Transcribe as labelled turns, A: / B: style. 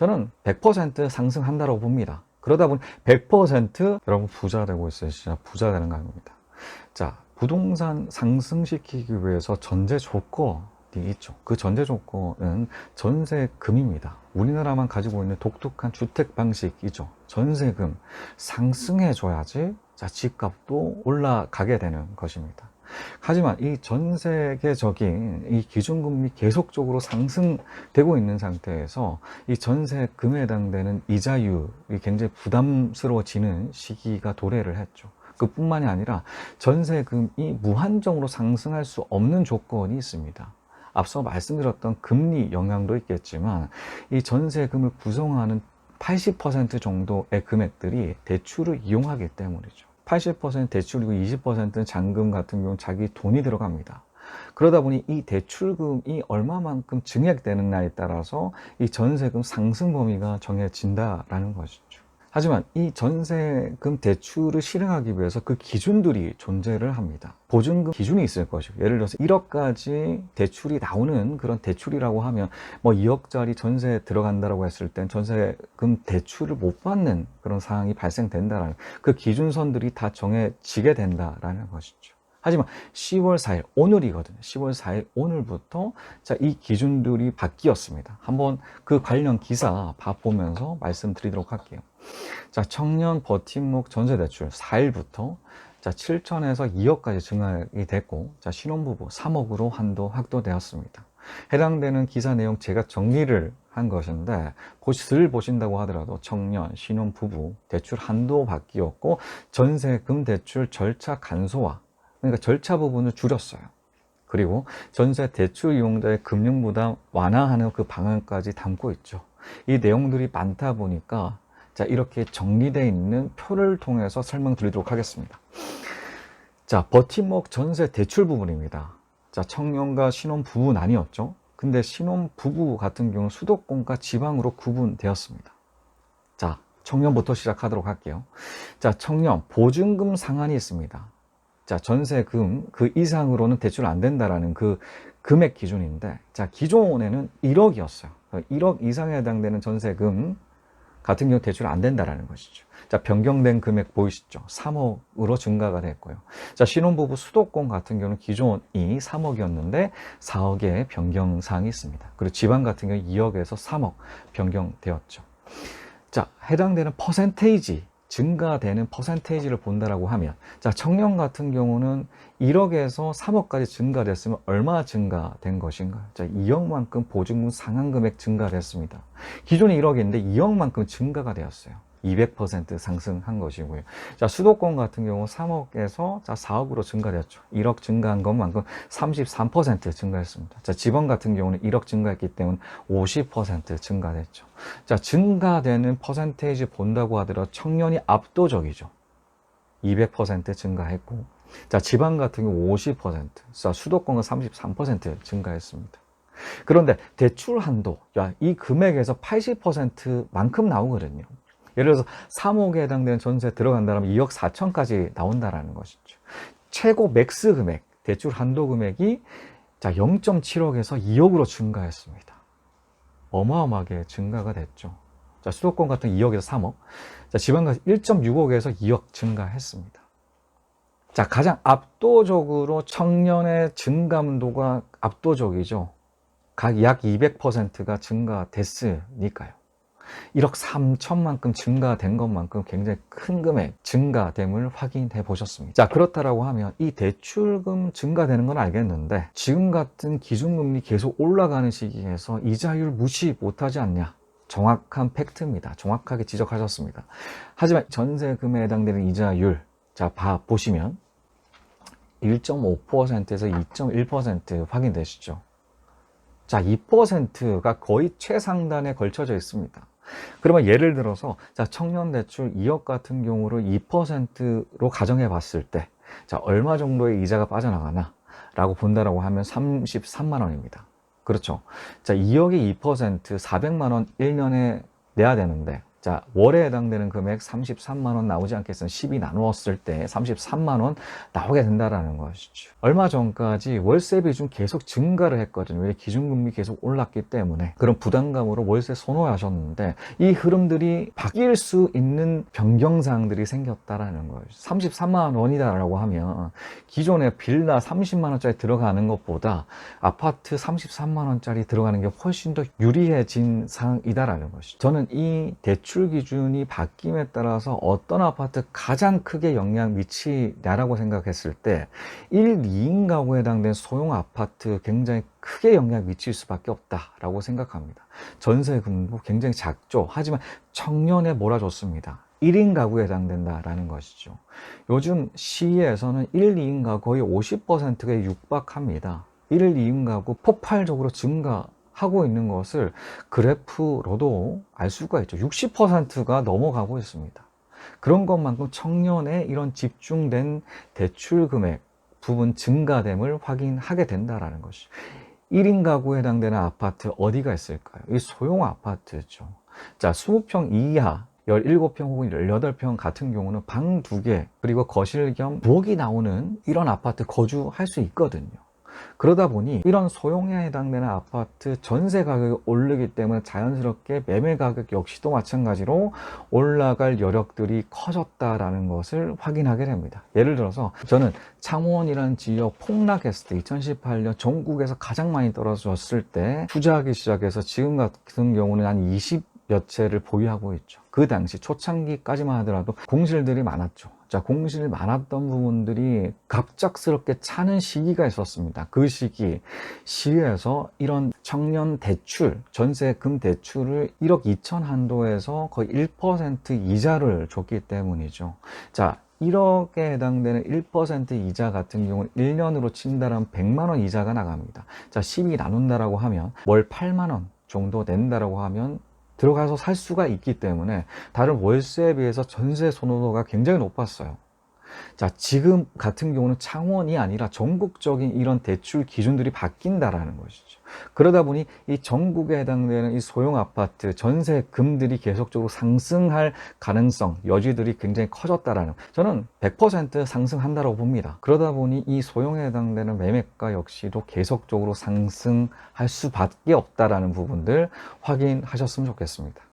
A: 저는 100% 상승한다고 봅니다. 그러다 보니 100% 여러분 부자 되고 있어요. 진짜 부자 되는 거 아닙니다. 자, 부동산 상승시키기 위해서 전제 조건이 있죠. 그 전제 조건은 전세금입니다. 우리나라만 가지고 있는 독특한 주택 방식이죠. 전세금 상승해 줘야지 자, 집값도 올라가게 되는 것입니다. 하지만 이 전 세계적인 이 기준금리 계속적으로 상승되고 있는 상태에서 이 전세금에 해당되는 이자율이 굉장히 부담스러워지는 시기가 도래를 했죠. 그뿐만이 아니라 전세금이 무한정으로 상승할 수 없는 조건이 있습니다. 앞서 말씀드렸던 금리 영향도 있겠지만 이 전세금을 구성하는 80% 정도의 금액들이 대출을 이용하기 때문이죠. 80% 대출이고 20%는 잔금 같은 경우는 자기 돈이 들어갑니다. 그러다 보니 이 대출금이 얼마만큼 증액되느냐에 따라서 이 전세금 상승 범위가 정해진다라는 것이죠. 하지만 이 전세금 대출을 실행하기 위해서 그 기준들이 존재를 합니다. 보증금 기준이 있을 것이고, 예를 들어서 1억까지 대출이 나오는 그런 대출이라고 하면 뭐 2억짜리 전세 들어간다고 했을 땐 전세금 대출을 못 받는 그런 상황이 발생된다라는 그 기준선들이 다 정해지게 된다라는 것이죠. 하지만 10월 4일 오늘이거든요. 10월 4일 오늘부터 자, 이 기준들이 바뀌었습니다. 한번 그 관련 기사 보면서 말씀드리도록 할게요. 자, 청년 버팀목 전세대출 4일부터 자, 7천에서 2억까지 증가이 됐고, 자, 신혼부부 3억으로 한도 확대되었습니다. 해당되는 기사 내용 제가 정리를 한 것인데, 글 보신다고 하더라도 청년, 신혼부부 대출 한도 바뀌었고, 전세금 대출 절차 간소화, 그러니까 절차 부분을 줄였어요. 그리고 전세 대출 이용자의 금융 부담 완화하는 그 방안까지 담고 있죠. 이 내용들이 많다 보니까 자, 이렇게 정리되어 있는 표를 통해서 설명드리도록 하겠습니다. 자, 버팀목 전세 대출 부분입니다. 자, 청년과 신혼부부 나뉘었죠. 근데 신혼부부 같은 경우는 수도권과 지방으로 구분되었습니다. 자, 청년부터 시작하도록 할게요. 자, 청년 보증금 상한이 있습니다. 자, 전세금 그 이상으로는 대출 안 된다라는 그 금액 기준인데, 자, 기존에는 1억이었어요. 1억 이상에 해당되는 전세금 같은 경우 대출 안 된다라는 것이죠. 자, 변경된 금액 보이시죠? 3억으로 증가가 됐고요. 자, 신혼부부 수도권 같은 경우는 기존이 3억이었는데 4억의 변경사항이 있습니다. 그리고 지방 같은 경우 2억에서 3억 변경되었죠. 자, 해당되는 퍼센테이지, 증가되는 퍼센테이지를 본다라고 하면, 자, 청년 같은 경우는 1억에서 3억까지 증가됐으면 얼마 증가된 것인가? 자, 2억만큼 보증금 상한 금액 증가됐습니다. 기존에 1억인데 2억만큼 증가가 되었어요. 200% 상승한 것이고요. 자, 수도권 같은 경우 3억에서 자, 4억으로 증가됐죠. 1억 증가한 것만큼 33% 증가했습니다. 자, 지방 같은 경우는 1억 증가했기 때문에 50% 증가됐죠. 자, 증가되는 퍼센테이지 본다고 하더라도 청년이 압도적이죠. 200% 증가했고, 자, 지방 같은 경우 50%, 자, 수도권은 33% 증가했습니다. 그런데 대출 한도, 야, 이 금액에서 80%만큼 나오거든요. 예를 들어서 3억에 해당되는 전세 들어간다면 2억 4천까지 나온다라는 것이죠. 최고 맥스 금액, 대출 한도 금액이 자, 0.7억에서 2억으로 증가했습니다. 어마어마하게 증가가 됐죠. 자, 수도권 같은 2억에서 3억, 자, 지방 같은 1.6억에서 2억 증가했습니다. 자, 가장 압도적으로 청년의 증감도가 압도적이죠. 각 약 200%가 증가됐으니까요. 1억 3천만큼 증가된 것만큼 굉장히 큰 금액 증가됨을 확인해 보셨습니다. 자, 그렇다라고 하면 이 대출금 증가되는 건 알겠는데 지금 같은 기준금리 계속 올라가는 시기에서 이자율 무시 못하지 않냐? 정확한 팩트입니다. 정확하게 지적하셨습니다. 하지만 전세금에 해당되는 이자율, 자, 보시면 1.5%에서 2.1% 확인되시죠? 자, 2%가 거의 최상단에 걸쳐져 있습니다. 그러면 예를 들어서 자, 청년 대출 2억 같은 경우를 2%로 가정해 봤을 때 자, 얼마 정도의 이자가 빠져나가나 라고 본다라고 하면 33만 원입니다. 그렇죠. 자, 2억의 2% 400만 원 1년에 내야 되는데 자, 월에 해당되는 금액 33만 원 나오지 않겠어요? 10이 나누었을 때 33만 원 나오게 된다라는 것이죠. 얼마 전까지 월세 비중 계속 증가를 했거든요. 왜? 기준금리 계속 올랐기 때문에 그런 부담감으로 월세 선호하셨는데 이 흐름들이 바뀔 수 있는 변경사항들이 생겼다라는 거예요. 33만 원이다라고 하면 기존에 빌라 30만 원짜리 들어가는 것보다 아파트 33만 원짜리 들어가는 게 훨씬 더 유리해진 상황이다라는 것이죠. 저는 이 대출 기준이 바뀜에 따라서 어떤 아파트 가장 크게 영향 미치냐라고 생각했을 때 1, 2인 가구에 해당된 소형 아파트 굉장히 크게 영향 미칠 수밖에 없다라고 생각합니다. 전세금도 굉장히 작죠. 하지만 청년에 몰아줬습니다. 1인 가구에 해당된다라는 것이죠. 요즘 시에서는 1, 2인 가구 거의 50%에 육박합니다. 1, 2인 가구 폭발적으로 증가하고 있는 것을 그래프로도 알 수가 있죠. 60%가 넘어가고 있습니다. 그런 것만큼 청년의 이런 집중된 대출 금액 부분 증가됨을 확인하게 된다라는 것이. 1인 가구에 해당되는 아파트 어디가 있을까요? 이 소형 아파트죠. 자, 20평 이하 17평 혹은 18평 같은 경우는 방 2개 그리고 거실 겸 부엌이 나오는 이런 아파트 거주할 수 있거든요. 그러다 보니 이런 소형에 해당되는 아파트 전세 가격이 오르기 때문에 자연스럽게 매매 가격 역시도 마찬가지로 올라갈 여력들이 커졌다라는 것을 확인하게 됩니다. 예를 들어서 저는 창원이라는 지역 폭락했을 때 2018년 전국에서 가장 많이 떨어졌을 때 투자하기 시작해서 지금 같은 경우는 한 20여 채를 보유하고 있죠. 그 당시 초창기까지만 하더라도 공실들이 많았죠. 자, 공실 많았던 부분들이 갑작스럽게 차는 시기가 있었습니다. 그 시기 시에서 이런 청년 대출, 전세금 대출을 1억 2천 한도에서 거의 1% 이자를 줬기 때문이죠. 자, 1억에 해당되는 1% 이자 같은 경우는 1년으로 친다면 100만 원 이자가 나갑니다. 자, 12 나눈다라고 하면 월 8만 원 정도 낸다라고 하면 들어가서 살 수가 있기 때문에 다른 월세에 비해서 전세 선호도가 굉장히 높았어요. 자, 지금 같은 경우는 창원이 아니라 전국적인 이런 대출 기준들이 바뀐다라는 것이죠. 그러다 보니 이 전국에 해당되는 이 소형 아파트 전세금들이 계속적으로 상승할 가능성, 여지들이 굉장히 커졌다라는, 저는 100% 상승한다고 봅니다. 그러다 보니 이 소형에 해당되는 매매가 역시도 계속적으로 상승할 수밖에 없다라는 부분들 확인하셨으면 좋겠습니다.